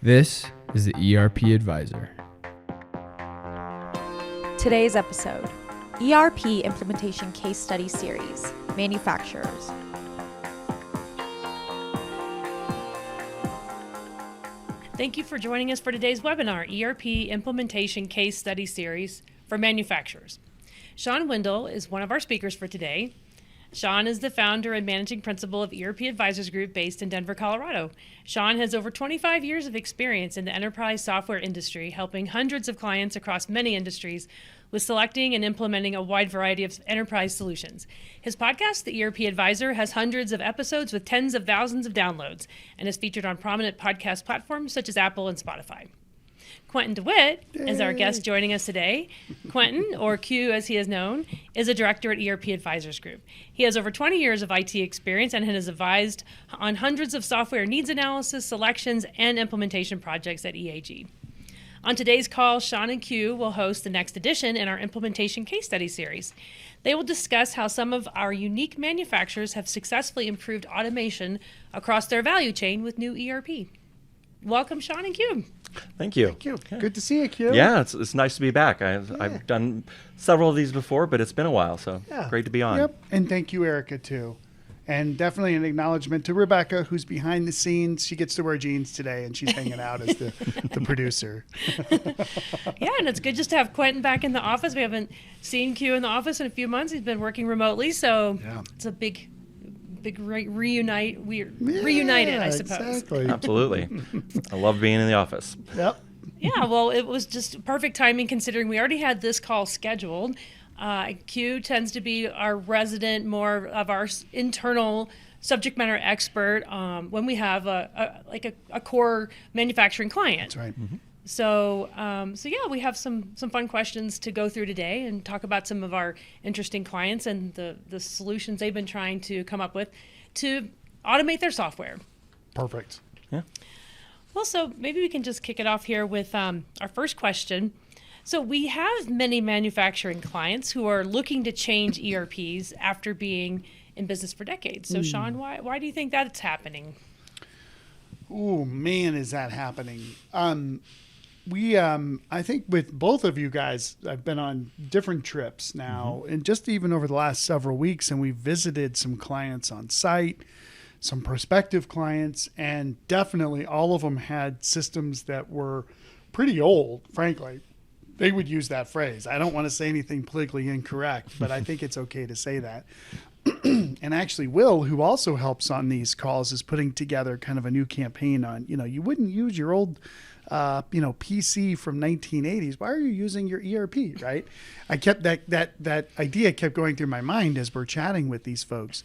This is the ERP Advisor. Today's episode, ERP Implementation Case Study Series, Manufacturers. Thank you for joining us for today's webinar, ERP Implementation Case Study Series for Manufacturers. Shawn Windle is one of our speakers for today. Shawn is the founder and managing principal of ERP Advisors Group based in Denver, Colorado. Shawn has over 25 years of experience in the enterprise software industry, helping hundreds of clients across many industries with selecting and implementing a wide variety of enterprise solutions. His podcast, the ERP Advisor, has hundreds of episodes with tens of thousands of downloads and is featured on prominent podcast platforms such as Apple and Spotify. Quentin DeWitt is our guest joining us today. Quentin, or Q as he is known, is a director at ERP Advisors Group. He has over 20 years of IT experience and has advised on hundreds of software needs analysis, selections, and implementation projects at EAG. On today's call, Shawn and Q will host the next edition in our implementation case study series. They will discuss how some of our unique manufacturers have successfully improved automation across their value chain with new ERP. Welcome, Shawn and Q. Thank you. Thank you. Yeah. Good to see you, Q. Yeah, it's nice to be back. I've done several of these before, but it's been a while, so great to be on. Yep, and thank you, Erica, too. And definitely an acknowledgement to Rebecca, who's behind the scenes. She gets to wear jeans today, and she's hanging out as the producer. Yeah, and it's good just to have Quentin back in the office. We haven't seen Q in the office in a few months. He's been working remotely, so it's a big reunited, I suppose. Exactly. Absolutely. I love being in the office. Yep. Yeah, well, it was just perfect timing considering we already had this call scheduled. Q tends to be our resident, more of our internal subject matter expert when we have a core manufacturing client. That's right. Mm-hmm. So yeah, we have some fun questions to go through today and talk about some of our interesting clients and the solutions they've been trying to come up with to automate their software. Perfect. Yeah. Well, so maybe we can just kick it off here with our first question. So we have many manufacturing clients who are looking to change ERPs after being in business for decades. So Shawn, why do you think that's happening? Oh, man, is that happening. I think with both of you guys, I've been on different trips now, and just even over the last several weeks, and we've visited some clients on site, some prospective clients, and definitely all of them had systems that were pretty old, frankly. They would use that phrase. I don't want to say anything politically incorrect, but I think it's okay to say that. And actually, Will, who also helps on these calls, is putting together kind of a new campaign on, you wouldn't use your old PC from 1980s. Why are you using your ERP, right? I kept that idea kept going through my mind as we're chatting with these folks.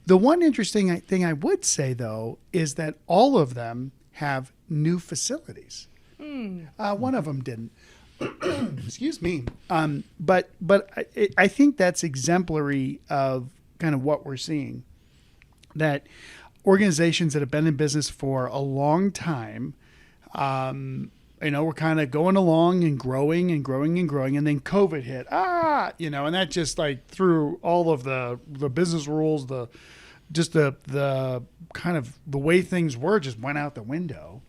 The one interesting thing I would say, though, is that all of them have new facilities. One of them didn't. Excuse me. But I think that's exemplary of kind of what we're seeing, that organizations that have been in business for a long time, we're kind of going along and growing and growing and growing. And then COVID hit, and that just like threw all of the business rules, the kind of the way things were just went out the window.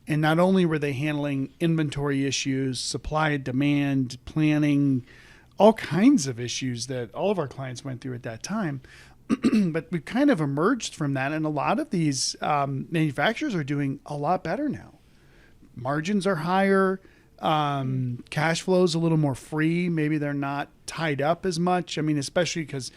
And not only were they handling inventory issues, supply and demand, planning, all kinds of issues that all of our clients went through at that time, but we've kind of emerged from that. And a lot of these manufacturers are doing a lot better now. Margins are higher. Cash flow is a little more free. Maybe they're not tied up as much. I mean, especially because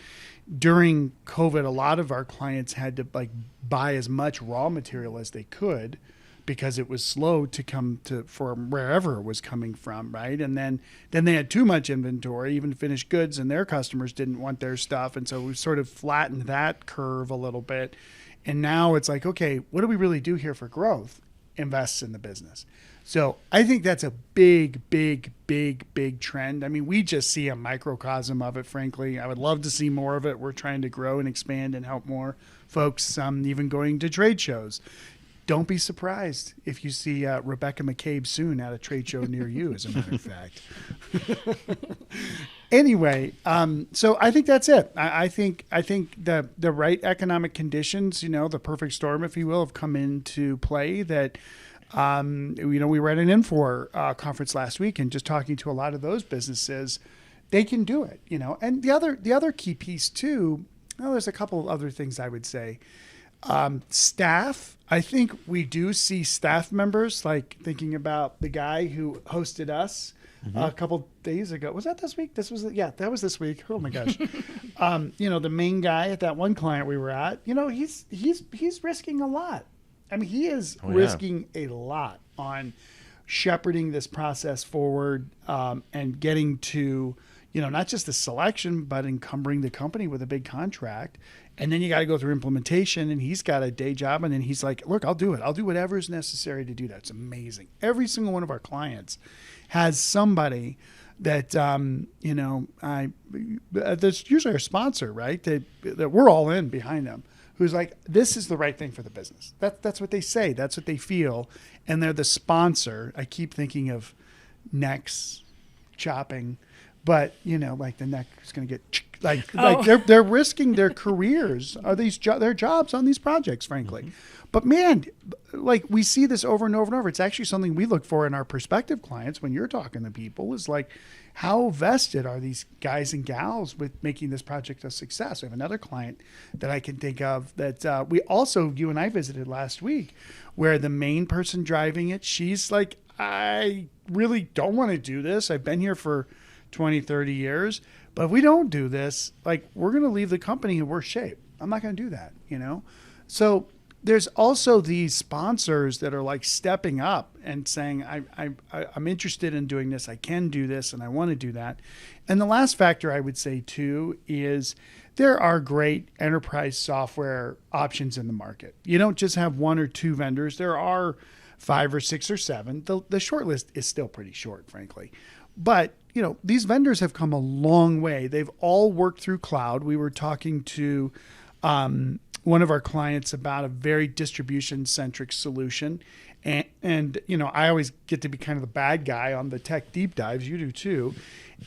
during COVID, a lot of our clients had to buy as much raw material as they could because it was slow to come from wherever it was coming from, right? And then they had too much inventory, even finished goods, and their customers didn't want their stuff. And so we've sort of flattened that curve a little bit. And now it's like, okay, what do we really do here for growth? Invests in the business. So I think that's a big, big, big, big trend. I mean, we just see a microcosm of it, frankly. I would love to see more of it. We're trying to grow and expand and help more folks, even going to trade shows. Don't be surprised if you see Rebecca McCabe soon at a trade show near you, as a matter of fact. Anyway, so I think that's it. I think the right economic conditions, the perfect storm, if you will, have come into play that We were at an Infor conference last week and just talking to a lot of those businesses, they can do it, And the other key piece too, there's a couple of other things I would say. Staff, I think we do see staff members, like thinking about the guy who hosted us a couple days ago. Was that this week? That was this week. Oh my gosh. The main guy at that one client we were at, he's risking a lot. I mean, he is risking a lot on shepherding this process forward and getting to, not just the selection, but encumbering the company with a big contract. And then you got to go through implementation, and he's got a day job. And then he's like, look, I'll do it. I'll do whatever is necessary to do that. It's amazing. Every single one of our clients has somebody that, that's usually our sponsor, right? That we're all in behind them, who's like, this is the right thing for the business. That's what they say. That's what they feel. And they're the sponsor. I keep thinking of necks chopping, but like the neck is going to get like they're risking their careers or their jobs on these projects, frankly. But man, like we see this over and over and over. It's actually something we look for in our prospective clients when you're talking to people is like, how vested are these guys and gals with making this project a success? I have another client that I can think of that you and I visited last week, where the main person driving it, she's like, I really don't want to do this. I've been here for 20, 30 years. But if we don't do this, like we're going to leave the company in worse shape. I'm not going to do that, So there's also these sponsors that are like stepping up and saying, I'm interested in doing this. I can do this and I want to do that. And the last factor I would say too is there are great enterprise software options in the market. You don't just have one or two vendors. There are 5 or 6 or 7. The short list is still pretty short, frankly. But these vendors have come a long way. They've all worked through cloud. We were talking to one of our clients about a very distribution-centric solution. And I always get to be kind of the bad guy on the tech deep dives. You do too.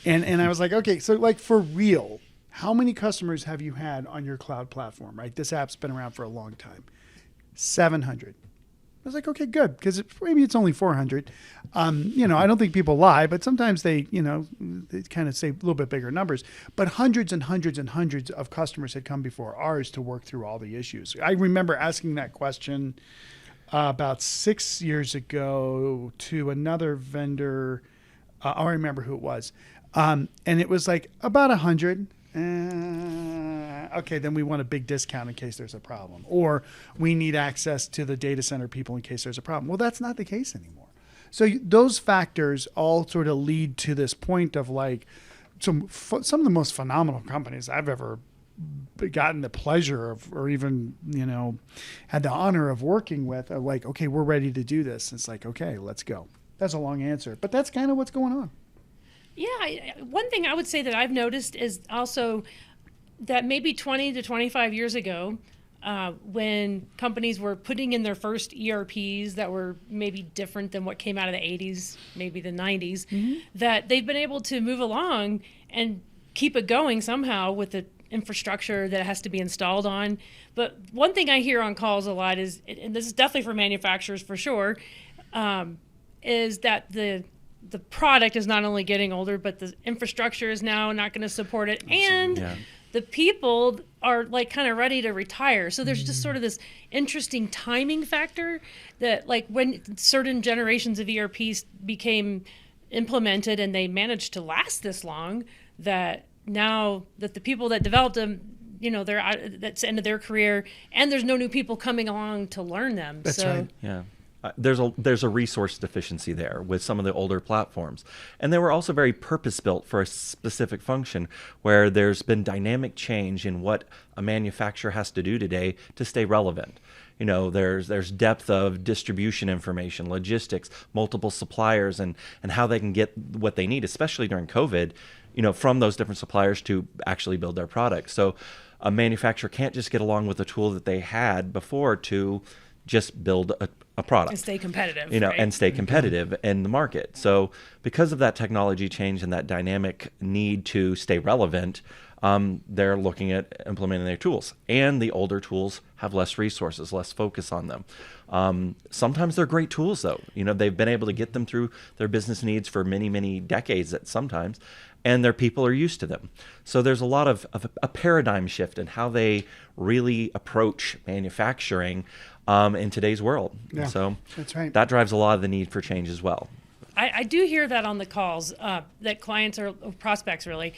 And I was like, okay, so like for real, how many customers have you had on your cloud platform, right? This app's been around for a long time. 700. I was like, okay, good, because maybe it's only 400. I don't think people lie, but sometimes they kind of say a little bit bigger numbers. But hundreds and hundreds and hundreds of customers had come before ours to work through all the issues. I remember asking that question about 6 years ago to another vendor. I don't remember who it was. And it was like about 100. Okay, then we want a big discount in case there's a problem. Or we need access to the data center people in case there's a problem. Well, that's not the case anymore. So those factors all sort of lead to this point of like some of the most phenomenal companies I've ever gotten the pleasure of or even, had the honor of working with are like, okay, we're ready to do this. It's like, okay, let's go. That's a long answer, but that's kind of what's going on. Yeah, one thing I would say that I've noticed is also that maybe 20 to 25 years ago, when companies were putting in their first ERPs that were maybe different than what came out of the 80s, maybe the 90s, that they've been able to move along and keep it going somehow with the infrastructure that has to be installed on. But one thing I hear on calls a lot is, and this is definitely for manufacturers for sure, is that the product is not only getting older, but the infrastructure is now not going to support it. And the people are like kind of ready to retire. So there's just sort of this interesting timing factor that like when certain generations of ERPs became implemented and they managed to last this long, that now that the people that developed them, that's the end of their career and there's no new people coming along to learn them. That's right. Yeah. There's a resource deficiency there with some of the older platforms. And they were also very purpose-built for a specific function where there's been dynamic change in what a manufacturer has to do today to stay relevant. There's depth of distribution information, logistics, multiple suppliers, and how they can get what they need, especially during COVID, from those different suppliers to actually build their product. So a manufacturer can't just get along with a tool that they had before to just build a product and stay competitive, and stay competitive in the market. So because of that technology change and that dynamic need to stay relevant, they're looking at implementing their tools. And the older tools have less resources, less focus on them. Sometimes they're great tools, though. They've been able to get them through their business needs for many, many decades sometimes, and their people are used to them. So there's a lot of a paradigm shift in how they really approach manufacturing in today's world. Yeah, so that's right. That drives a lot of the need for change as well. I do hear that on the calls, that clients or prospects really,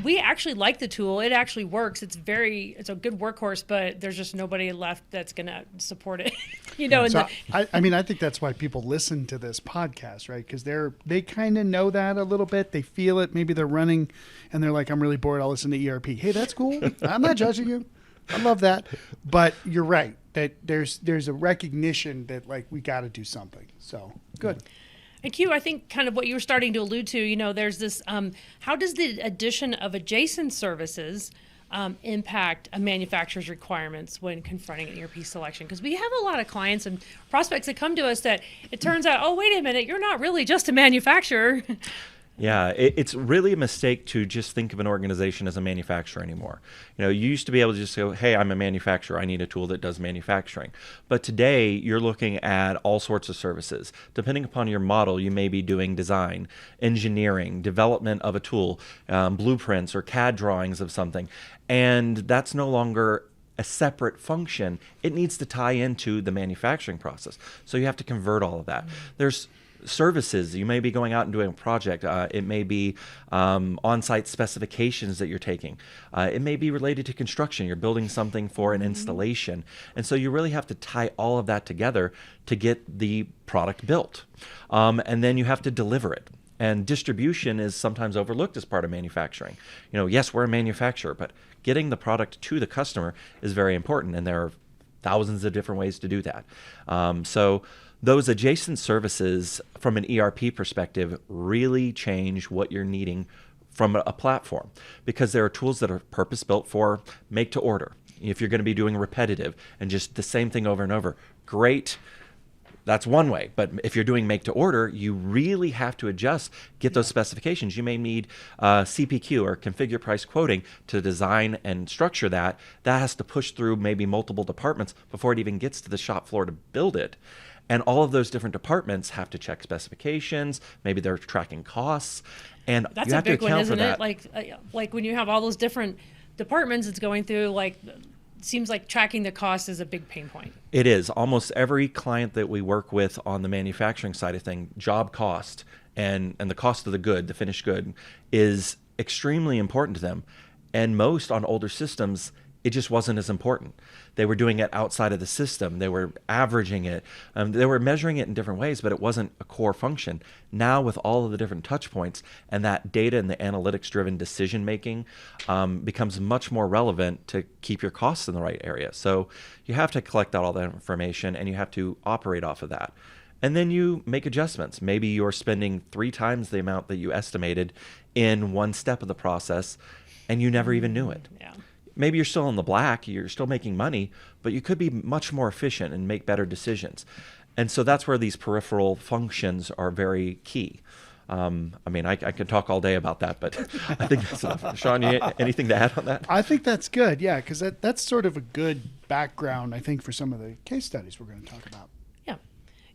we actually like the tool. It actually works. It's a good workhorse, but there's just nobody left that's going to support it. So I think that's why people listen to this podcast, right? Because they kind of know that a little bit. They feel it. Maybe they're running and they're like, I'm really bored. I'll listen to ERP. Hey, that's cool. I'm not judging you. I love that. But you're right that there's a recognition that like we got to do something. So good. And Q, I think kind of what you were starting to allude to, there's this, how does the addition of adjacent services impact a manufacturer's requirements when confronting an ERP selection? Because we have a lot of clients and prospects that come to us that it turns out, oh, wait a minute, you're not really just a manufacturer. Yeah, it's really a mistake to just think of an organization as a manufacturer anymore. You used to be able to just go, hey, I'm a manufacturer. I need a tool that does manufacturing. But today, you're looking at all sorts of services. Depending upon your model, you may be doing design, engineering, development of a tool, blueprints or CAD drawings of something. And that's no longer a separate function. It needs to tie into the manufacturing process. So you have to convert all of that. There's services. You may be going out and doing a project. It may be on-site specifications that you're taking. It may be related to construction. You're building something for an installation. And so you really have to tie all of that together to get the product built. And then you have to deliver it. And distribution is sometimes overlooked as part of manufacturing. Yes, we're a manufacturer, but getting the product to the customer is very important. And there are thousands of different ways to do that. So those adjacent services from an ERP perspective really change what you're needing from a platform, because there are tools that are purpose-built for make to order. If you're going to be doing repetitive and just the same thing over and over, great. That's one way. But if you're doing make to order, you really have to get those specifications. You may need CPQ or configure price quoting to design and structure that. That has to push through maybe multiple departments before it even gets to the shop floor to build it. And all of those different departments have to check specifications. Maybe they're tracking costs, and that's you have a big to account one, isn't for it? that. Like when you have all those different departments, it's going through. It seems like tracking the cost is a big pain point. It is. Almost every client that we work with on the manufacturing side of things, job cost and the cost of the good, the finished good, is extremely important to them. And most on older systems, it just wasn't as important. They were doing it outside of the system. They were averaging it. They were measuring it in different ways, but it wasn't a core function. Now, with all of the different touch points and that data and the analytics-driven decision-making becomes much more relevant to keep your costs in the right area. So you have to collect out all that information, and you have to operate off of that. And then you make adjustments. Maybe you're spending 3 times the amount that you estimated in one step of the process, and you never even knew it. Yeah. Maybe you're still in the black, you're still making money, but you could be much more efficient and make better decisions. And so that's where these peripheral functions are very key. I could talk all day about that, but I think that's enough. Shawn, anything to add on that? I think that's good, yeah, because that's sort of a good background, I think, for some of the case studies we're going to talk about.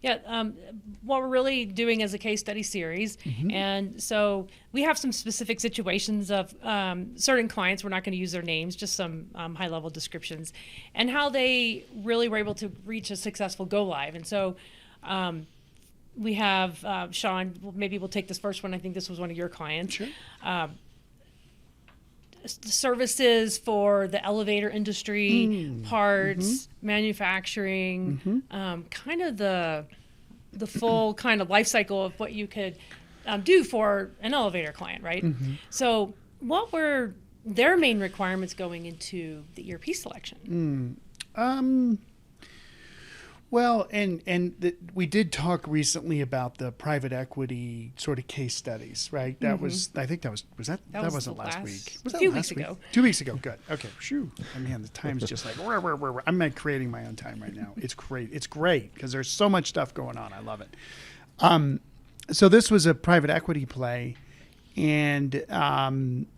Yeah, what we're really doing is a case study series. And so we have some specific situations of certain clients. We're not going to use their names, just some high-level descriptions, and how they really were able to reach a successful go-live. And so we have, Shawn, maybe we'll take this first one. I think this was one of your clients. Sure. Services for the elevator industry, parts, manufacturing, kind of the full kind of life cycle of what you could do for an elevator client, right? So what were their main requirements going into the ERP selection? Well, we did talk recently about the private equity sort of case studies, right? That was, I think that wasn't last week. Was that a few last weeks week? ago. 2 weeks ago. Good. Okay. Shoo. Man, the time's just like, I'm like creating my own time right now. It's great. It's great because there's so much stuff going on. I love it. So this was a private equity play, And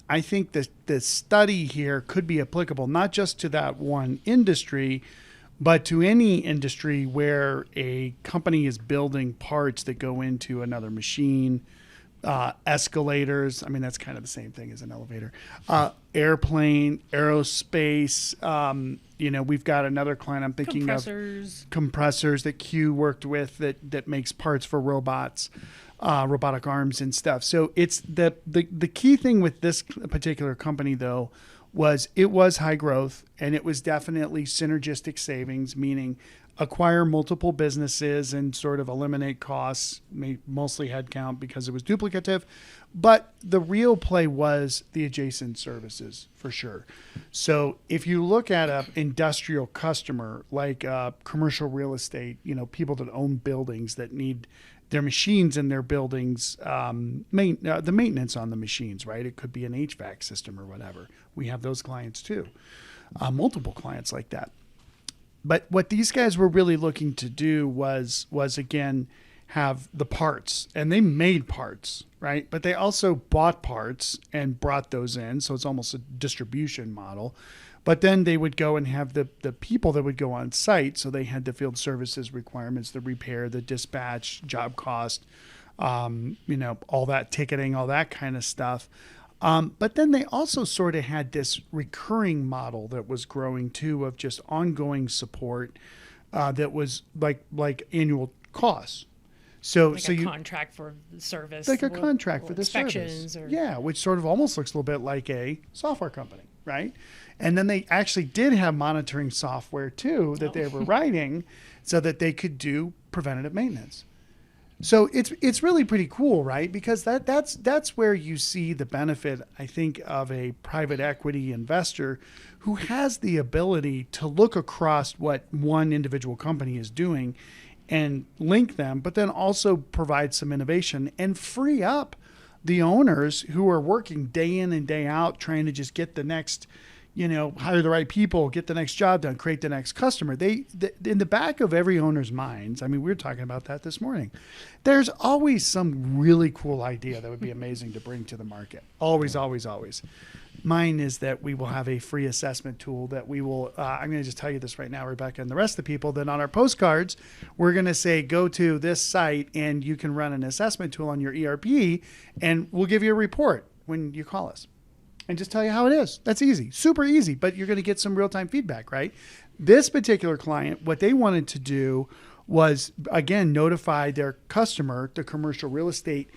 I think the study here could be applicable not just to that one industry, but to any industry where a company is building parts that go into another machine, escalators. I mean, that's kind of the same thing as an elevator. Airplane, aerospace. We've got another client I'm thinking compressors that Q worked with that makes parts for robots, robotic arms and stuff. So it's the key thing with this particular company, though, was it was high growth, and it was definitely synergistic savings, meaning acquire multiple businesses and sort of eliminate costs, mostly headcount because it was duplicative. But the real play was the adjacent services for sure. So if you look at an industrial customer like commercial real estate, people that own buildings that need their machines in their buildings, the maintenance on the machines, right? It could be an HVAC system or whatever. We have those clients too, multiple clients like that. But what these guys were really looking to do was again, have the parts, and they made parts, right? But they also bought parts and brought those in. So it's almost a distribution model. But then they would go and have the people that would go on site. So they had the field services requirements, the repair, the dispatch, job cost, all that ticketing, all that kind of stuff. But then they also sort of had this recurring model that was growing too, of just ongoing support that was like annual costs. So contract for service, like a contract for the inspections, service, which sort of almost looks a little bit like a software company, right? And then they actually did have monitoring software too that they were writing, so that they could do preventative maintenance. So it's really pretty cool, right? Because that's where you see the benefit, I think, of a private equity investor who has the ability to look across what one individual company is doing and link them, but then also provide some innovation and free up the owners who are working day in and day out trying to just get the next, hire the right people, get the next job done, create the next customer. In the back of every owner's minds, I mean, we were talking about that this morning, there's always some really cool idea that would be amazing to bring to the market. Always, always, always. Mine is that we will have a free assessment tool that we will, I'm going to just tell you this right now, Rebecca, and the rest of the people, that on our postcards, we're going to say, go to this site and you can run an assessment tool on your ERP, and we'll give you a report when you call us and just tell you how it is. That's easy, super easy, but you're going to get some real-time feedback, right? This particular client, what they wanted to do was, again, notify their customer, the commercial real estate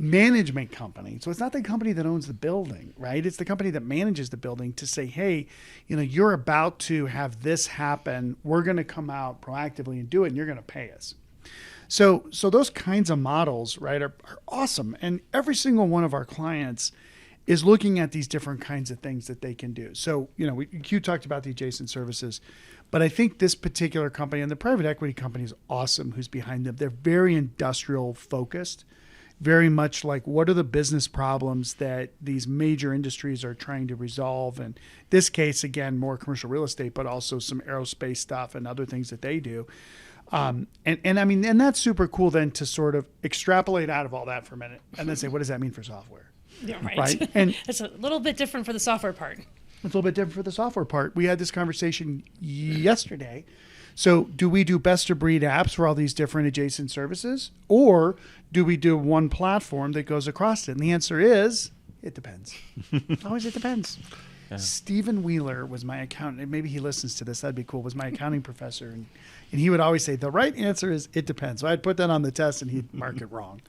management company. So it's not the company that owns the building, right? It's the company that manages the building, to say, hey, you're about to have this happen. We're going to come out proactively and do it, and you're going to pay us. So those kinds of models, right, are awesome. And every single one of our clients is looking at these different kinds of things that they can do. So, Q talked about the adjacent services, but I think this particular company, and the private equity company is awesome who's behind them. They're very industrial focused, very much like, what are the business problems that these major industries are trying to resolve? And this case, again, more commercial real estate, but also some aerospace stuff and other things that they do. And that's super cool then to sort of extrapolate out of all that for a minute and then say, what does that mean for software? Yeah, right. And it's a little bit different for the software part. It's a little bit different for the software part. We had this conversation yesterday. So do we do best of breed apps for all these different adjacent services, or do we do one platform that goes across it? And the answer is, it depends. Always it depends. Yeah. Stephen Wheeler was my accountant. Maybe he listens to this. That'd be cool. Was my accounting professor. And he would always say, the right answer is, it depends. So I'd put that on the test and he'd mark it wrong.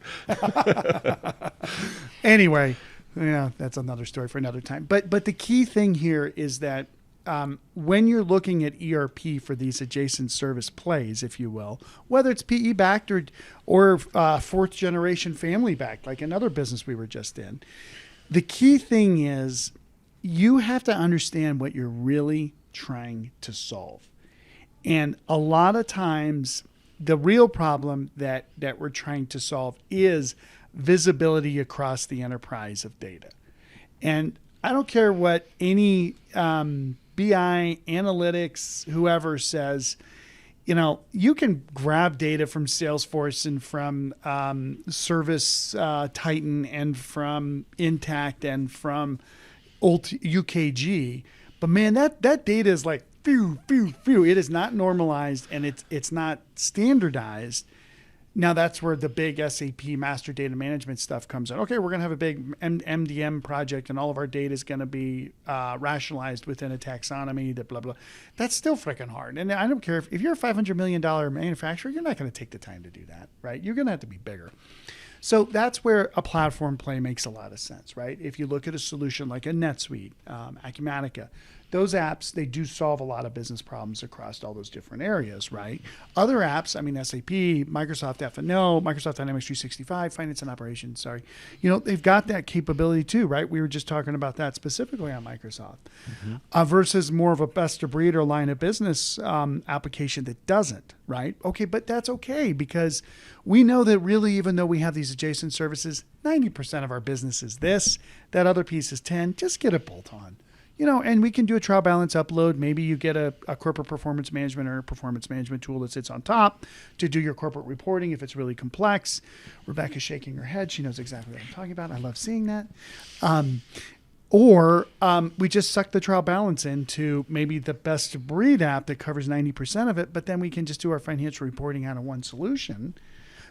Anyway, that's another story for another time. But the key thing here is that when you're looking at ERP for these adjacent service plays, if you will, whether it's PE backed or fourth generation family backed, like another business we were just in, the key thing is you have to understand what you're really trying to solve. And a lot of times the real problem that we're trying to solve is visibility across the enterprise of data. And I don't care what any BI, analytics, whoever says, you can grab data from Salesforce and from Service Titan and from Intact and from UKG, but man, that data is like phew. It is not normalized and it's not standardized. Now that's where the big SAP master data management stuff comes in. Okay, we're going to have a big MDM project and all of our data is going to be rationalized within a taxonomy, that blah, blah. That's still freaking hard. And I don't care if you're a $500 million manufacturer, you're not going to take the time to do that, right? You're going to have to be bigger. So that's where a platform play makes a lot of sense, right? If you look at a solution like a NetSuite, Acumatica, those apps, they do solve a lot of business problems across all those different areas, right? Other apps, SAP, Microsoft F&O, Microsoft Dynamics 365, Finance and Operations, they've got that capability too, right? We were just talking about that specifically on Microsoft versus more of a best of breed or line of business application that doesn't, right? Okay, but that's okay because we know that really, even though we have these adjacent services, 90% of our business is this, that other piece is 10, just get a bolt on. And we can do a trial balance upload. Maybe you get a corporate performance management or a performance management tool that sits on top to do your corporate reporting if it's really complex. Rebecca's shaking her head. She knows exactly what I'm talking about. I love seeing that. Or we just suck the trial balance into maybe the best of breed app that covers 90% of it, but then we can just do our financial reporting out of one solution.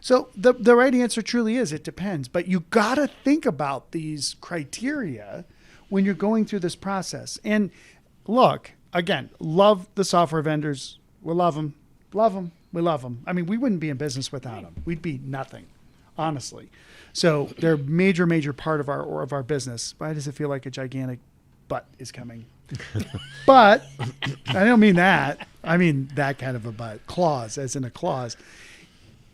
So the right answer truly is it depends. But you got to think about these criteria when you're going through this process. And look, again, love the software vendors. We love them. We love them. We wouldn't be in business without them. We'd be nothing, honestly. So they're a major part of our business. Why does it feel like a gigantic butt is coming? But I don't mean that. I mean that kind of a butt. Clause, as in a clause.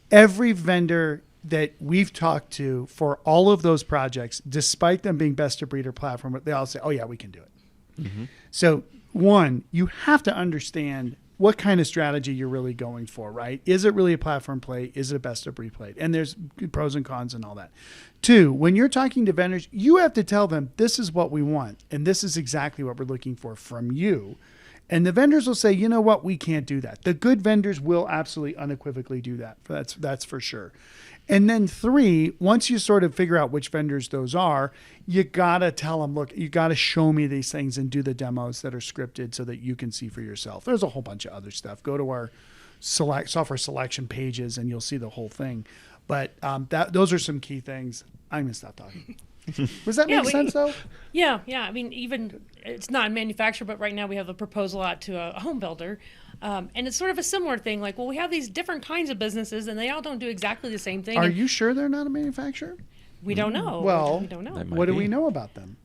Every vendor that we've talked to for all of those projects, despite them being best of breed or platform, they all say, oh yeah, we can do it. Mm-hmm. So one, you have to understand what kind of strategy you're really going for, right? Is it really a platform play? Is it a best of breed play? And there's pros and cons and all that. Two, when you're talking to vendors, you have to tell them this is what we want. And this is exactly what we're looking for from you. And the vendors will say, you know what, we can't do that. The good vendors will absolutely unequivocally do that. That's for sure. And then three, once you sort of figure out which vendors those are, you got to tell them, look, you got to show me these things and do the demos that are scripted so that you can see for yourself. There's a whole bunch of other stuff. Go to our software selection pages and you'll see the whole thing. But those are some key things. I'm going to stop talking. Does that make sense, though? Yeah. Even it's not in manufacture, but right now we have a proposal out to a home builder. And it's sort of a similar thing. Like, well, we have these different kinds of businesses, and they all don't do exactly the same thing. Are you sure they're not a manufacturer? We don't know. Well, we don't know. What do we know about them?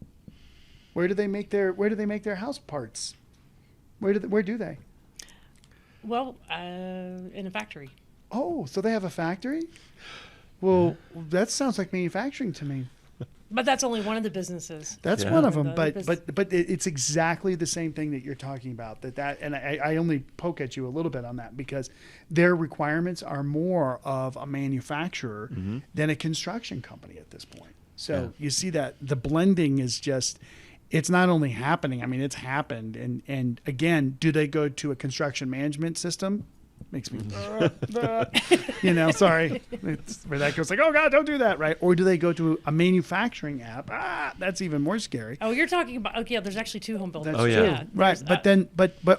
Where do they make their house parts? Where do they? Well, in a factory. Oh, so they have a factory? Well, that sounds like manufacturing to me. But that's only one of the businesses. That's one of them. But it's exactly the same thing that you're talking about. And I only poke at you a little bit on that because their requirements are more of a manufacturer than a construction company at this point. So you see that the blending is just, it's not only happening. It's happened. And again, do they go to a construction management system? Makes me, sorry. It's where that goes like, oh God, don't do that, right? Or do they go to a manufacturing app? That's even more scary. Oh, you're talking about, there's actually two home builders. That's true. Right.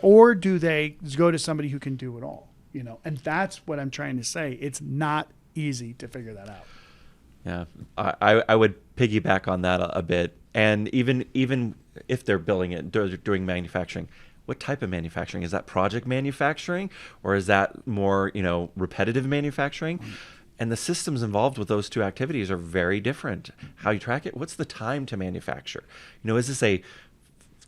Or do they go to somebody who can do it all, And that's what I'm trying to say. It's not easy to figure that out. Yeah. I would piggyback on that a bit. And even if they're building it, doing manufacturing, what type of manufacturing? Is that project manufacturing or is that more, repetitive manufacturing? And the systems involved with those two activities are very different. How you track it? What's the time to manufacture? Is this a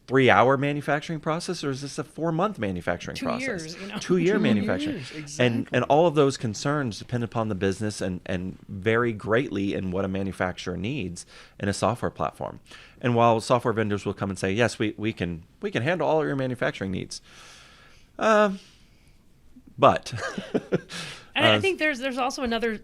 3-hour manufacturing process or is this a 4-month manufacturing process? 2-year manufacturing. Exactly. And all of those concerns depend upon the business and vary greatly in what a manufacturer needs in a software platform. And while software vendors will come and say, yes, we can handle all of your manufacturing needs. But And I think there's also another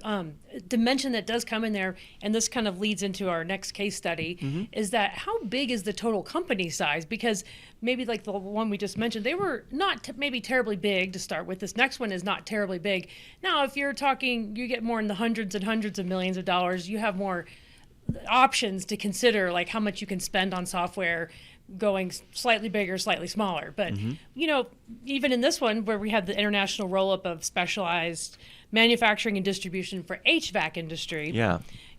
dimension that does come in there, and this kind of leads into our next case study, is that how big is the total company size? Because maybe like the one we just mentioned, they were not maybe terribly big to start with. This next one is not terribly big. Now, if you're talking, you get more in the hundreds and hundreds of millions of dollars, you have more options to consider, like how much you can spend on software, going slightly bigger, slightly smaller. But, even in this one where we had the international roll-up of specialized manufacturing and distribution for HVAC industry,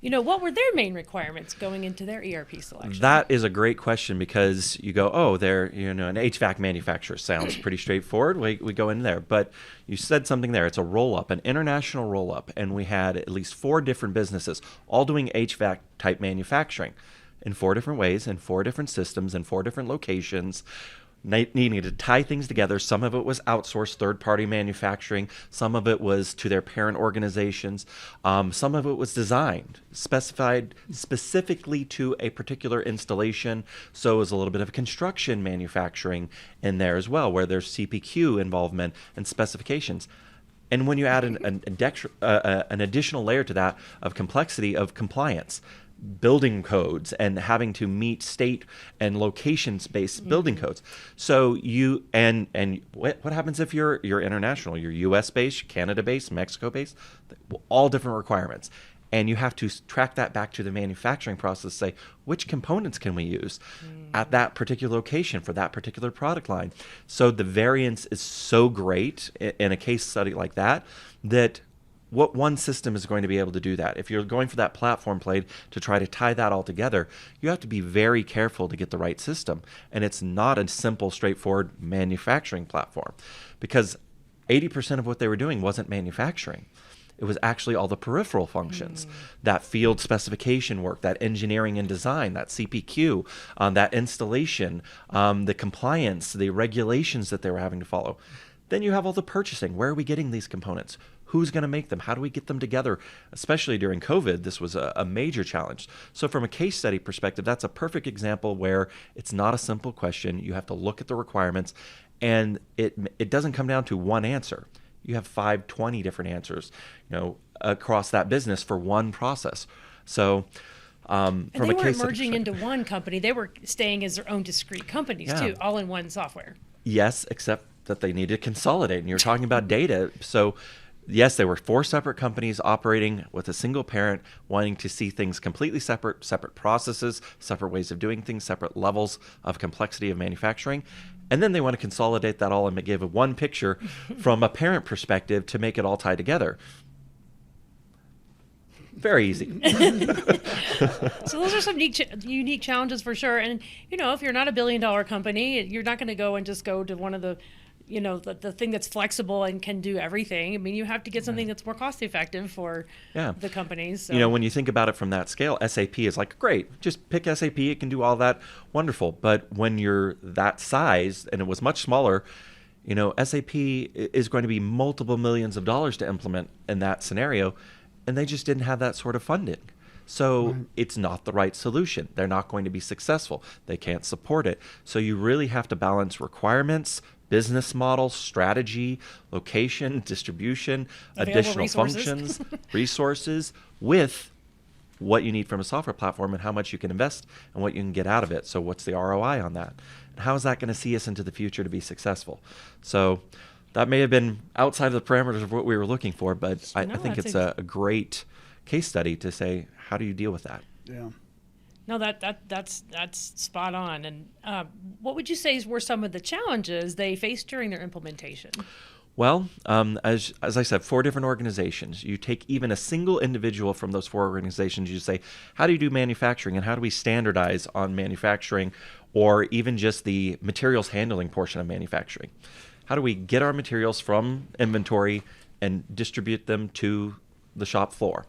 what were their main requirements going into their ERP selection? That is a great question, because you go, oh, they're, an HVAC manufacturer. Sounds pretty straightforward. We go in there. But you said something there. It's a roll-up, an international roll-up. And we had at least 4 different businesses all doing HVAC type manufacturing in 4 different ways, in 4 different systems, in 4 different locations, needing to tie things together. Some of it was outsourced third-party manufacturing. Some of it was to their parent organizations. Some of it was designed, specified specifically to a particular installation. So it was a little bit of construction manufacturing in there as well, where there's CPQ involvement and specifications. And when you add an additional layer to that of complexity of compliance, building codes, and having to meet state and locations-based building codes. So you and what happens if you're international? You're U.S.-based, Canada-based, Mexico-based, all different requirements. And you have to track that back to the manufacturing process, say, which components can we use at that particular location for that particular product line? So the variance is so great in a case study like that, what one system is going to be able to do that. If you're going for that platform play to try to tie that all together, you have to be very careful to get the right system. And it's not a simple, straightforward manufacturing platform, because 80% of what they were doing wasn't manufacturing. It was actually all the peripheral functions, that field specification work, that engineering and design, that CPQ, that installation, the compliance, the regulations that they were having to follow. Then you have all the purchasing. Where are we getting these components? Who's going to make them? How do we get them together? Especially during COVID, this was a major challenge. So from a case study perspective, that's a perfect example where it's not a simple question. You have to look at the requirements, and it doesn't come down to one answer. You have 20 different answers, across that business for one process. So and they weren't merging into one company. They were staying as their own discrete companies too, all in one software. Yes, except that they need to consolidate. And you're talking about data. So yes, they were 4 separate companies operating with a single parent, wanting to see things completely separate processes, separate ways of doing things, separate levels of complexity of manufacturing. And then they want to consolidate that all and give one picture from a parent perspective to make it all tie together. Very easy. So those are some unique challenges for sure. And, if you're not a $1 billion company, you're not going to go and just go to one of the the thing that's flexible and can do everything. I mean, you have to get something that's more cost effective for the companies. So. When you think about it from that scale, SAP is like, great, just pick SAP. It can do all that. Wonderful. But when you're that size, and it was much smaller, SAP is going to be multiple millions of dollars to implement in that scenario. And they just didn't have that sort of funding. So it's not the right solution. They're not going to be successful. They can't support it. So you really have to balance requirements, business model, strategy, location, distribution, additional functions, resources, with what you need from a software platform and how much you can invest and what you can get out of it. So what's the ROI on that? And how is that going to see us into the future to be successful? So that may have been outside of the parameters of what we were looking for, but I think it's a great case study to say, how do you deal with that? Yeah. No, that's spot on. And what would you say were some of the challenges they faced during their implementation? Well, as I said, 4 different organizations. You take even a single individual from those 4 organizations, you say, how do you do manufacturing and how do we standardize on manufacturing, or even just the materials handling portion of manufacturing? How do we get our materials from inventory and distribute them to the shop floor?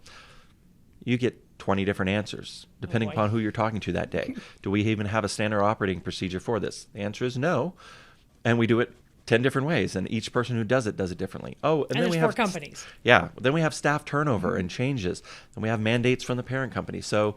You get 20 different answers, depending upon who you're talking to that day. Do we even have a standard operating procedure for this? The answer is no. And we do it 10 different ways, and each person who does it differently. Oh, and then there's we 4 have companies. Yeah. Then we have staff turnover and changes. And we have mandates from the parent company. So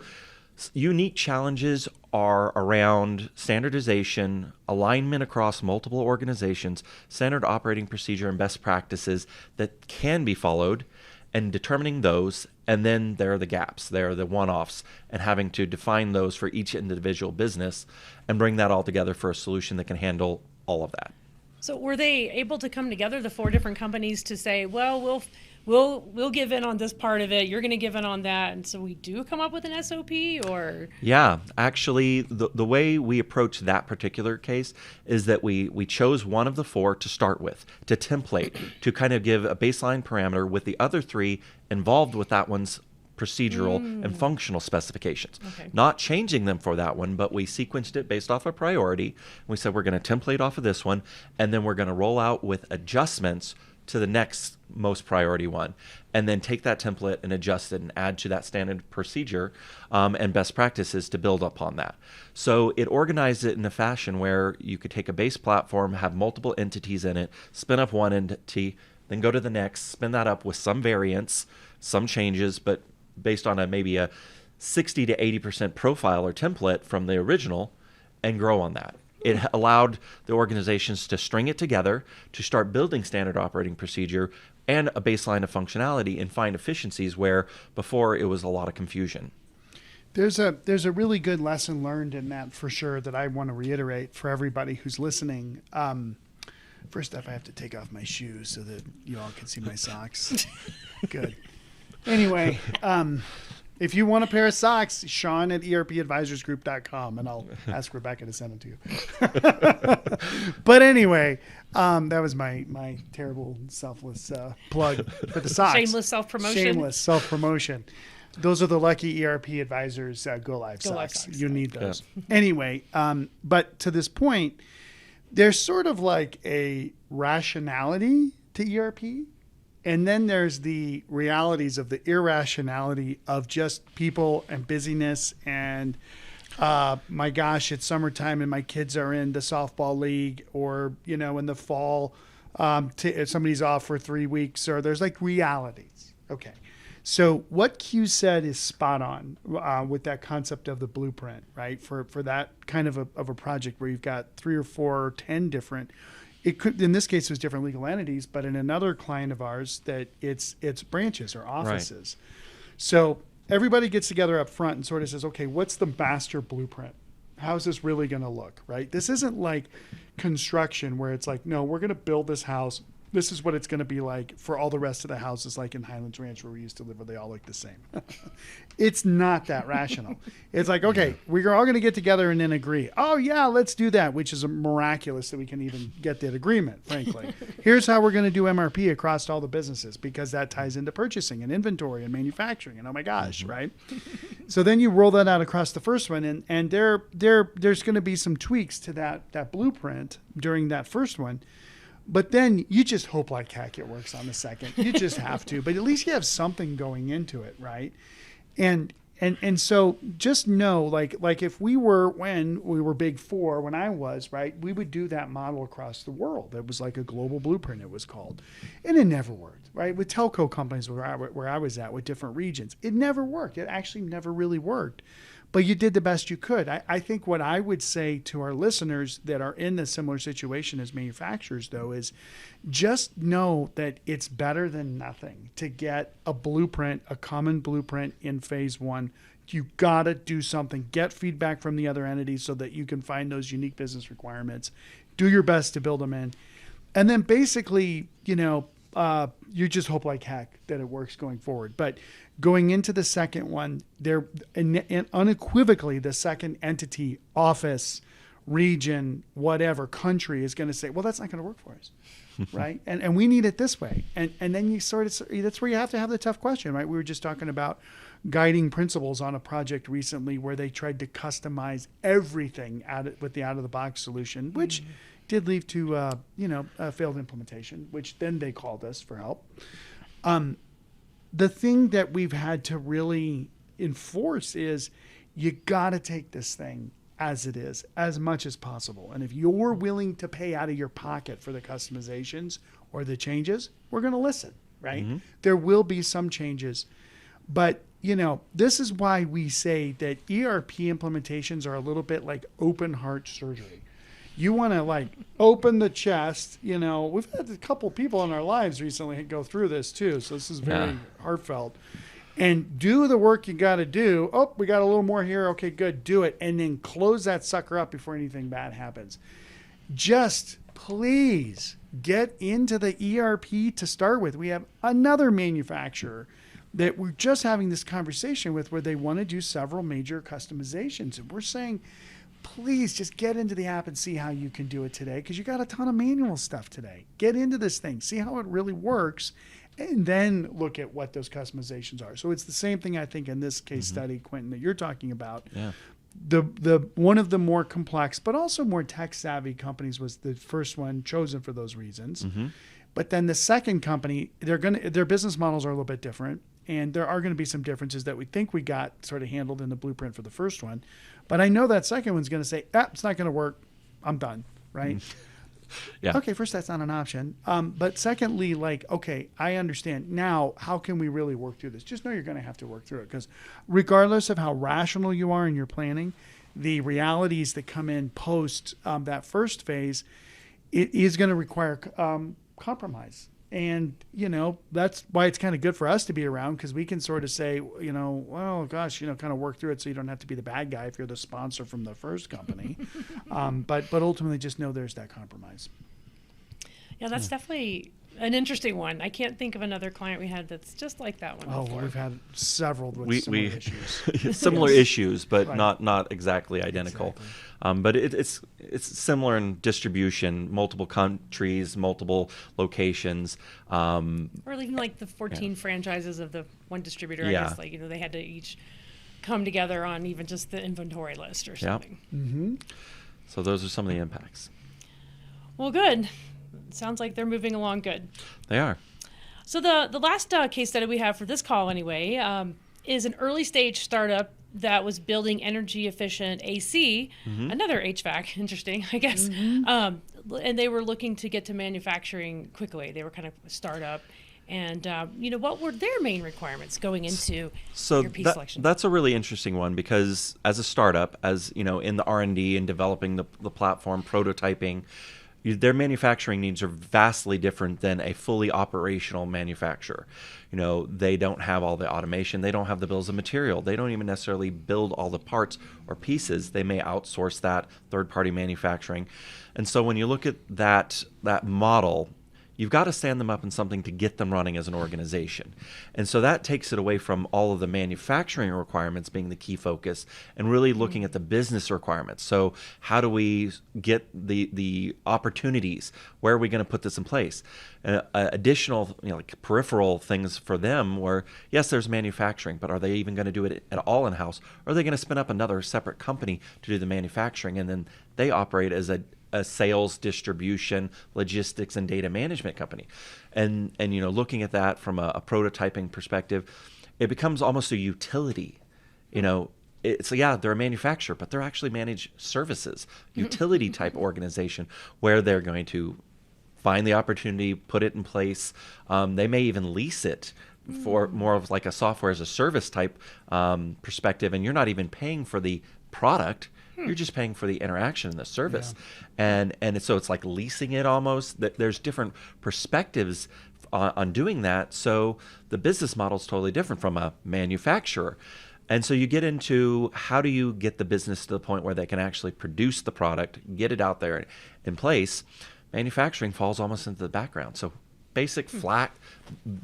Unique challenges are around standardization, alignment across multiple organizations, standard operating procedure and best practices that can be followed, and determining those. And then there are the gaps, there are the one-offs, and having to define those for each individual business and bring that all together for a solution that can handle all of that. So were they able to come together, the 4 different companies, to say, well, we'll give in on this part of it, you're going to give in on that, and so we do come up with an SOP? Or Yeah, actually, the way we approach that particular case is that we chose one of the 4 to start with, to template, to kind of give a baseline parameter, with the other 3 involved with that one's procedural and functional specifications. Okay. Not changing them for that one, but we sequenced it based off a priority. We said we're going to template off of this one, and then we're going to roll out with adjustments to the next most priority one, and then take that template and adjust it and add to that standard procedure and best practices to build upon that. So it organized it in a fashion where you could take a base platform, have multiple entities in it, spin up one entity, then go to the next, spin that up with some variants, some changes, but based on maybe a 60 to 80% profile or template from the original, and grow on that. It allowed the organizations to string it together, to start building standard operating procedure and a baseline of functionality, and find efficiencies where before it was a lot of confusion. There's a really good lesson learned in that, for sure, that I want to reiterate for everybody who's listening. First off, I have to take off my shoes so that you all can see my socks. Good. Anyway, if you want a pair of socks, Shawn at ERPadvisorsgroup.com, and I'll ask Rebecca to send them to you. But anyway, that was my terrible, selfless plug for the socks. Shameless self-promotion. Shameless self-promotion. Those are the lucky ERP Advisors Go Live socks. You need those. Yeah. Anyway, but to this point, there's sort of like a rationality to ERP. And then there's the realities of the irrationality of just people and busyness and, my gosh, it's summertime and my kids are in the softball league, or, in the fall, if somebody's off for 3 weeks, or there's like realities. Okay. So what Q said is spot on with that concept of the blueprint, right? For that kind of a project where you've got 3 or 4 or 10 different. It could, in this case, it was different legal entities, but in another client of ours, that it's branches or offices. Right. So everybody gets together up front and sort of says, okay, what's the master blueprint? How's this really going to look, right? This isn't like construction where it's like, no, we're going to build this house. This is what it's going to be like for all the rest of the houses, like in Highlands Ranch where we used to live, where they all look the same. It's not that rational. It's like, okay, we're all going to get together and then agree. Oh, yeah, let's do that, which is miraculous that we can even get that agreement, frankly. Here's how we're going to do MRP across all the businesses, because that ties into purchasing and inventory and manufacturing. And oh, my gosh, right? So then you roll that out across the first one, and there's going to be some tweaks to that blueprint during that first one. But then you just hope like heck it works on the second. You just have to. But at least you have something going into it, right? And so just know, like if we were, when we were Big Four, when I was, right, we would do that model across the world. It was like a global blueprint, it was called. And it never worked, right? With telco companies where I was at, with different regions, it never worked. It actually never really worked. But you did the best you could. I think what I would say to our listeners that are in a similar situation as manufacturers, though, is just know that it's better than nothing to get a blueprint, a common blueprint in phase one. You got to do something. Get feedback from the other entities so that you can find those unique business requirements. Do your best to build them in. And then basically, you just hope like heck that it works going forward. But going into the second one, there and unequivocally the second entity, office, region, whatever, country is going to say, well, that's not going to work for us, right? And we need it this way. And then you sort of, that's where you have to have the tough question, right? We were just talking about guiding principles on a project recently where they tried to customize everything with the out-of-the-box solution, which did lead to a failed implementation, which then they called us for help. The thing that we've had to really enforce is you got to take this thing as it is, as much as possible. And if you're willing to pay out of your pocket for the customizations or the changes, we're going to listen, right? Mm-hmm. There will be some changes, but this is why we say that ERP implementations are a little bit like open heart surgery. You want to like open the chest. We've had a couple people in our lives recently go through this too. So this is very heartfelt. And do the work you got to do. Oh, we got a little more here. Okay, good. Do it. And then close that sucker up before anything bad happens. Just please get into the ERP to start with. We have another manufacturer that we're just having this conversation with where they want to do several major customizations. And we're saying, please just get into the app and see how you can do it today, because you got a ton of manual stuff today. Get into this thing, see how it really works, and then look at what those customizations are. So it's the same thing, I think, in this case study, Quentin, that you're talking about. Yeah. The one of the more complex but also more tech savvy companies was the first one chosen for those reasons. But then the second company, their business models are a little bit different, and there are going to be some differences that we think we got sort of handled in the blueprint for the first one. But I know that second one's going to say, it's not going to work. I'm done, right? Yeah. Okay, first, that's not an option. But secondly, okay, I understand. Now, how can we really work through this? Just know you're going to have to work through it, because regardless of how rational you are in your planning, the realities that come in post that first phase, it is going to require compromise. And, that's why it's kind of good for us to be around, because we can sort of say, well, gosh, kind of work through it so you don't have to be the bad guy if you're the sponsor from the first company. But ultimately just know there's that compromise. Yeah, that's definitely an interesting one. I can't think of another client we had that's just like that one before. Well, we've had several with similar issues. Similar issues, but not exactly identical. Exactly. But it's similar in distribution, multiple countries, multiple locations. Or even like the 14 franchises of the one distributor. I guess they had to each come together on even just the inventory list or something. Mm-hmm. So those are some of the impacts. Well, good. Sounds like they're moving along good. They are. So the last case study we have for this call anyway is an early stage startup that was building energy efficient AC, another HVAC, interesting, I guess. And they were looking to get to manufacturing quickly. They were kind of a startup. And, what were their main requirements going into ERP selection? That's a really interesting one, because as a startup, as in the R&D and developing the platform, prototyping, their manufacturing needs are vastly different than a fully operational manufacturer. They don't have all the automation. They don't have the bills of material. They don't even necessarily build all the parts or pieces. They may outsource that third-party manufacturing. And so when you look at that model, you've got to stand them up in something to get them running as an organization. And so that takes it away from all of the manufacturing requirements being the key focus and really looking at the business requirements. So how do we get the opportunities? Where are we going to put this in place? Additional like peripheral things for them were, yes, there's manufacturing, but are they even going to do it at all in-house? Or are they going to spin up another separate company to do the manufacturing, and then they operate as a sales, distribution, logistics, and data management company? And looking at that from a prototyping perspective, it becomes almost a utility. It's they're a manufacturer, but they're actually managed services, utility type organization, where they're going to find the opportunity, put it in place. They may even lease it for more of like a software as a service type perspective, and you're not even paying for the product. You're just paying for the interaction and the service. And so it's like leasing it almost. There's different perspectives on doing that. So the business model is totally different from a manufacturer. And so you get into, how do you get the business to the point where they can actually produce the product, get it out there in place? Manufacturing falls almost into the background. So basic flat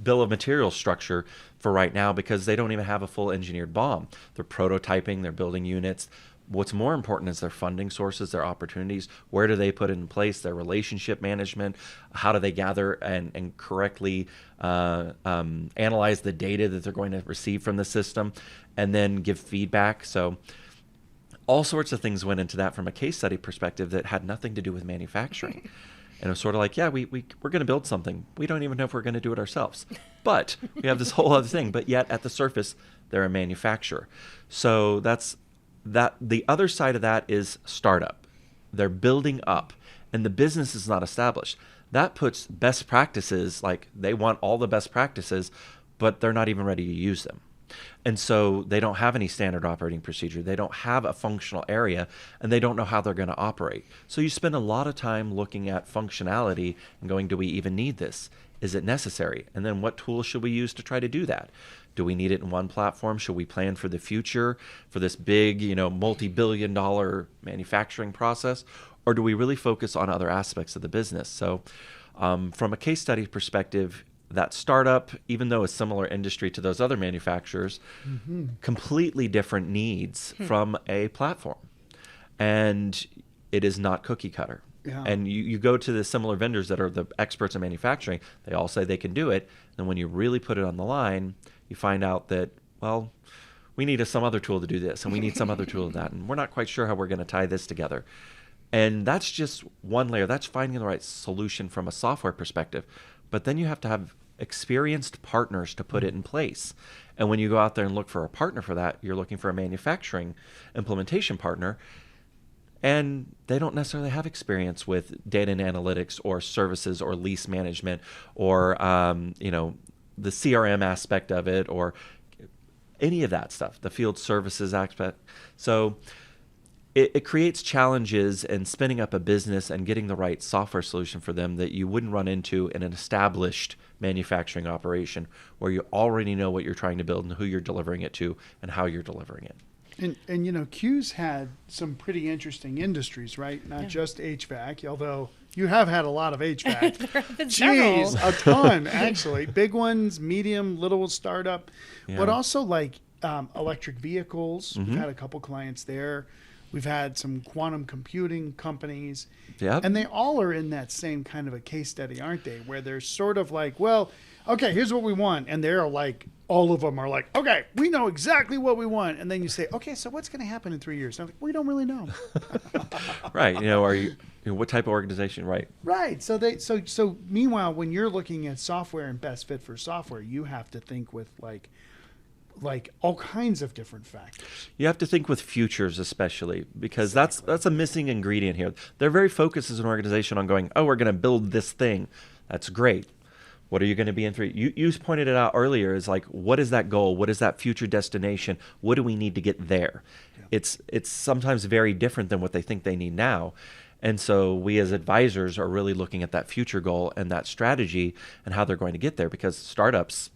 bill of materials structure for right now, because they don't even have a full engineered BOM. They're prototyping, they're building units. What's more important is their funding sources, their opportunities. Where do they put it in place? Their relationship management. How do they gather and correctly analyze the data that they're going to receive from the system, and then give feedback? So all sorts of things went into that from a case study perspective that had nothing to do with manufacturing. And it was sort of like, we're going to build something. We don't even know if we're going to do it ourselves. But we have this whole other thing. But yet at the surface, they're a manufacturer. So that's that. The other side of that is startup. They're building up, and the business is not established. That puts best practices, like they want all the best practices, but they're not even ready to use them. And so they don't have any standard operating procedure. They don't have a functional area, and they don't know how they're going to operate. So you spend a lot of time looking at functionality and going, do we even need this? Is it necessary? And then what tools should we use to try to do that? Do we need it in one platform? Should we plan for the future, for this big, multi-billion-dollar manufacturing process? Or do we really focus on other aspects of the business? So from a case study perspective, that startup, even though a similar industry to those other manufacturers, completely different needs from a platform. And it is not cookie cutter. Yeah. And you go to the similar vendors that are the experts in manufacturing, they all say they can do it. And when you really put it on the line, you find out that, well, we need some other tool to do this, and we need some other tool to that, and we're not quite sure how we're going to tie this together. And that's just one layer. That's finding the right solution from a software perspective. But then you have to have experienced partners to put it in place. And when you go out there and look for a partner for that, you're looking for a manufacturing implementation partner. And they don't necessarily have experience with data and analytics or services or lease management or, the CRM aspect of it or any of that stuff, the field services aspect. So it creates challenges in spinning up a business and getting the right software solution for them that you wouldn't run into in an established manufacturing operation where you already know what you're trying to build and who you're delivering it to and how you're delivering it. And Q's had some pretty interesting industries, right? Not just HVAC, although you have had a lot of HVAC. There have been Jeez, several. a ton, actually. Big ones, medium, little startup, Yeah. but also like electric vehicles. Mm-hmm. We've had a couple clients there. We've had some quantum computing companies. Yep. And they all are in that same kind of a case study, aren't they? Where they're sort of like, well, okay, here's what we want. And they're like, all of them are like, okay, we know exactly what we want. And then you say, okay, so what's going to happen in 3 years? And I'm like, we don't really know. Right. Are you what type of organization? Right. Right. So meanwhile, when you're looking at software and best fit for software, you have to think with like all kinds of different factors. You have to think with futures, especially because that's a missing ingredient here. They're very focused as an organization on going, oh, we're going to build this thing. That's great. What are you going to be in 3? You pointed it out earlier. Is like, what is that goal? What is that future destination? What do we need to get there? Yeah. It's sometimes very different than what they think they need now. And so we as advisors are really looking at that future goal and that strategy and how they're going to get there, because startups,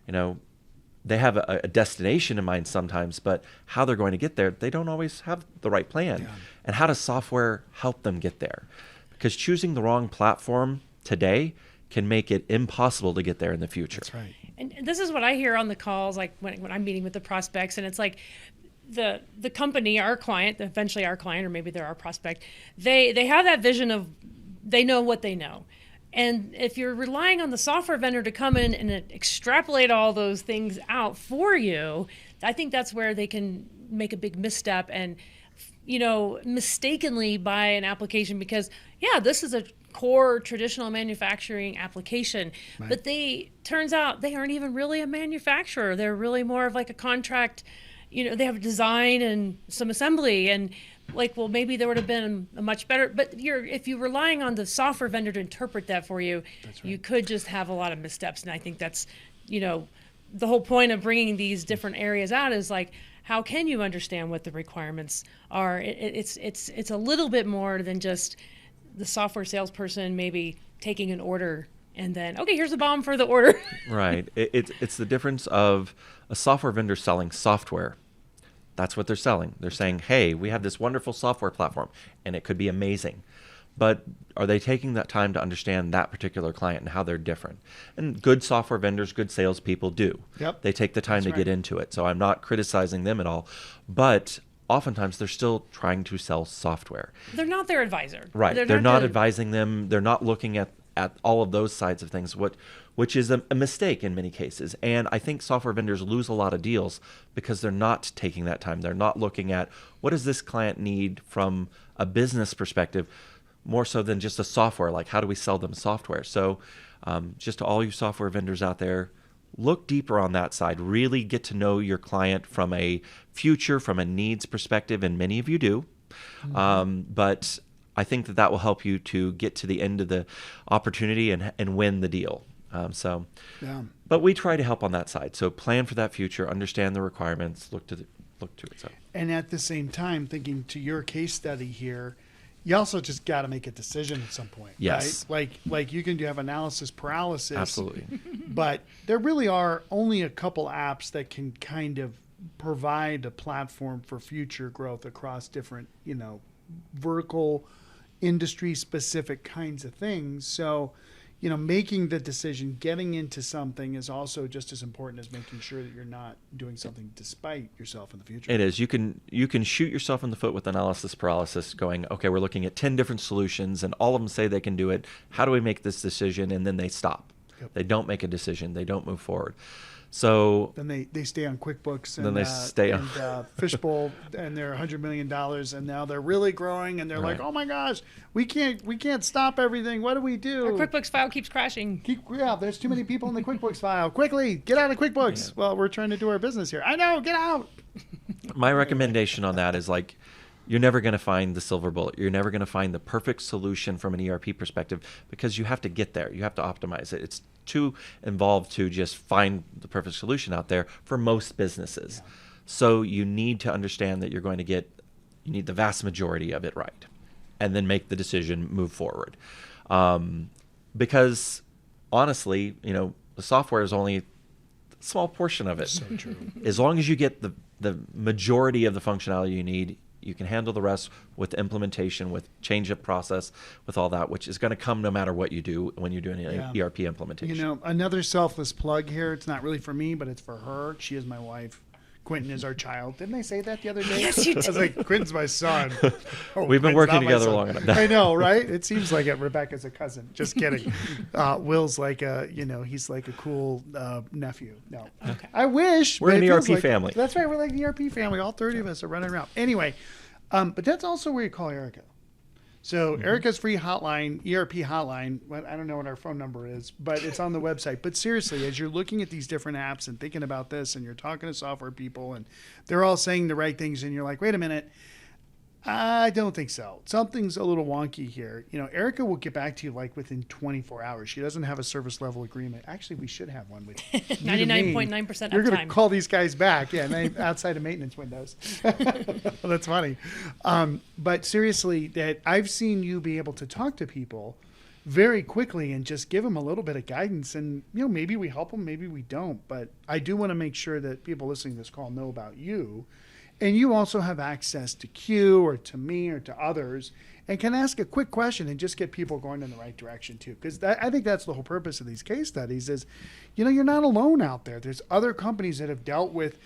they have a destination in mind sometimes, but how they're going to get there, they don't always have the right plan. Yeah. And how does software help them get there? Because choosing the wrong platform today can make it impossible to get there in the future. That's right. And this is what I hear on the calls, like when I'm meeting with the prospects, and it's like the company, our client, eventually our client, or maybe they're our prospect, they have that vision of they know what they know. And if you're relying on the software vendor to come in and extrapolate all those things out for you, I think that's where they can make a big misstep and, mistakenly buy an application because, this is a core traditional manufacturing application, right. But turns out they aren't even really a manufacturer. They're really more of like a contract, they have design and some assembly and maybe there would have been a much better, but if you're relying on the software vendor to interpret that for you, right. You could just have a lot of missteps. And I think that's, the whole point of bringing these different areas out is like, how can you understand what the requirements are? It's a little bit more than just the software salesperson maybe taking an order and then, okay, here's a bomb for the order. Right. It's the difference of a software vendor selling software. That's what they're selling. They're saying, hey, we have this wonderful software platform, and it could be amazing. But are they taking that time to understand that particular client and how they're different? And good software vendors, good salespeople do. Yep. They take the time to get into it. So I'm not criticizing them at all. But oftentimes they're still trying to sell software. They're not their advisor. Right. They're not advising them. They're not looking at all of those sides of things, which is a mistake in many cases. And I think software vendors lose a lot of deals because they're not taking that time. They're not looking at what does this client need from a business perspective, more so than just a software, like how do we sell them software? So just to all you software vendors out there, look deeper on that side. Really get to know your client from a future, from a needs perspective, and many of you do. Mm-hmm. But I think that will help you to get to the end of the opportunity and win the deal. Yeah. But we try to help on that side. So plan for that future, understand the requirements, look to it. So And at the same time, thinking to your case study here, you also just got to make a decision at some point. Yes. Right? Like you can have analysis paralysis. absolutely. But there really are only a couple apps that can kind of provide a platform for future growth across different, vertical, industry specific kinds of things. So, making the decision, getting into something is also just as important as making sure that you're not doing something despite yourself in the future. It is. You can shoot yourself in the foot with analysis paralysis going, okay, we're looking at 10 different solutions and all of them say they can do it. How do we make this decision? And then they stop. Yep. They don't make a decision. They don't move forward. So Then they stay on QuickBooks and Then they stay on- Fishbowl, and they're $100 million, and now they're really growing, and they're like, Right. oh my gosh, we can't stop everything. What do we do? Our QuickBooks file keeps crashing. There's too many people in the QuickBooks file. Quickly, get out of QuickBooks. Yeah. Well, we're trying to do our business here. I know, get out. my recommendation on that is like, you're never going to find the silver bullet. You're never going to find the perfect solution from an ERP perspective because you have to get there. You have to optimize it. It's too involved to just find the perfect solution out there for most businesses. Yeah. So you need to understand that you need the vast majority of it right, and then make the decision, move forward. Because honestly, the software is only a small portion of it. So true. As long as you get the majority of the functionality you need, you can handle the rest with implementation, with change of process, with all that, which is going to come no matter what you do when you're doing an Yeah. ERP implementation. Another selfless plug here. It's not really for me, but it's for her. She is my wife. Quentin is our child. Didn't I say that the other day? Yes, you I was did. like, Quentin's my son. Oh, We've been Quentin's working not my together son. long enough. I know, right? It seems like it. Rebecca's a cousin. Just kidding. Will's like he's like a cool nephew. No. Okay. I wish. We're but an it feels ERP family. That's right. We're like the ERP family. All 30 of us are running around. Anyway, but that's also where you call Erica. So Erica's free hotline, ERP hotline, I don't know what our phone number is, but it's on the website. But seriously, as you're looking at these different apps and thinking about this and you're talking to software people and they're all saying the right things and you're like, wait a minute, I don't think so. Something's a little wonky here. Erica will get back to you like within 24 hours. She doesn't have a service level agreement. Actually, we should have one with you to me. 99.9% You're going uptime. to call these guys back. Yeah, outside of maintenance windows. That's funny. But seriously, that I've seen you be able to talk to people very quickly and just give them a little bit of guidance. And, maybe we help them, maybe we don't. But I do want to make sure that people listening to this call know about you. And you also have access to Q or to me or to others and can ask a quick question and just get people going in the right direction too. Because I think that's the whole purpose of these case studies is, you're not alone out there. There's other companies that have dealt with,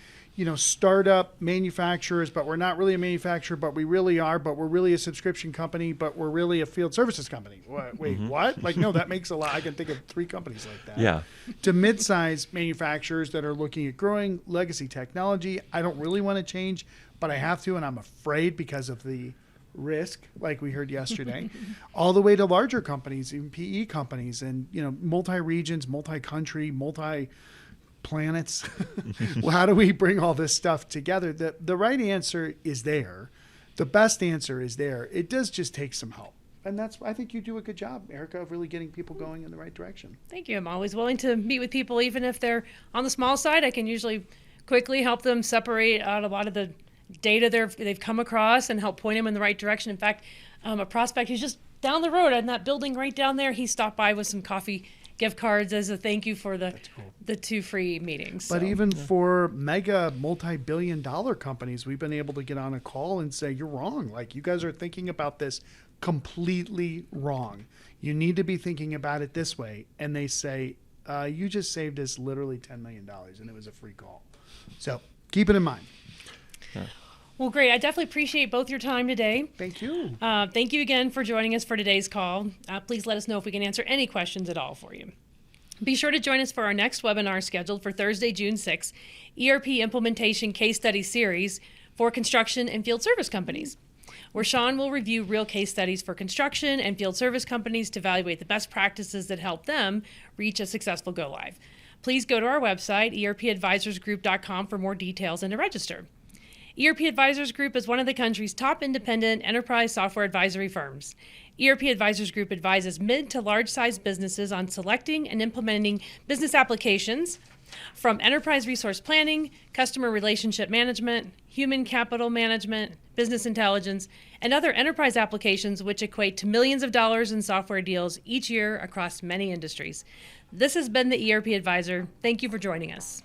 startup manufacturers, but we're not really a manufacturer, but we really are, but we're really a subscription company, but we're really a field services company. Wait, what? Like, no, that makes a lot. I can think of 3 companies like that. Yeah. To mid-size manufacturers that are looking at growing legacy technology. I don't really want to change, but I have to, and I'm afraid because of the risk, like we heard yesterday, all the way to larger companies, even PE companies, and multi-regions, multi-country, multi-planets. Well, how do we bring all this stuff together? The right answer is there. The best answer is there. It does just take some help. And I think you do a good job, Erica, of really getting people going in the right direction. Thank you. I'm always willing to meet with people, even if they're on the small side. I can usually quickly help them separate out a lot of the data they've come across and help point them in the right direction. In fact, a prospect who's just down the road in that building right down there, he stopped by with some coffee gift cards as a thank you for the 2 free meetings. But So, even for mega multi-billion-dollar companies, we've been able to get on a call and say, you're wrong. Like, you guys are thinking about this completely wrong. You need to be thinking about it this way. And they say, you just saved us literally $10 million, and it was a free call. So keep it in mind. Well, great. I definitely appreciate both your time today. Thank you. Thank you again for joining us for today's call. Please let us know if we can answer any questions at all for you. Be sure to join us for our next webinar scheduled for Thursday, June 6th, ERP Implementation Case Study Series for construction and field service companies, where Shawn will review real case studies for construction and field service companies to evaluate the best practices that help them reach a successful go-live. Please go to our website, erpadvisorsgroup.com, for more details and to register. ERP Advisors Group is one of the country's top independent enterprise software advisory firms. ERP Advisors Group advises mid to large-sized businesses on selecting and implementing business applications from enterprise resource planning, customer relationship management, human capital management, business intelligence, and other enterprise applications which equate to millions of dollars in software deals each year across many industries. This has been the ERP Advisor. Thank you for joining us.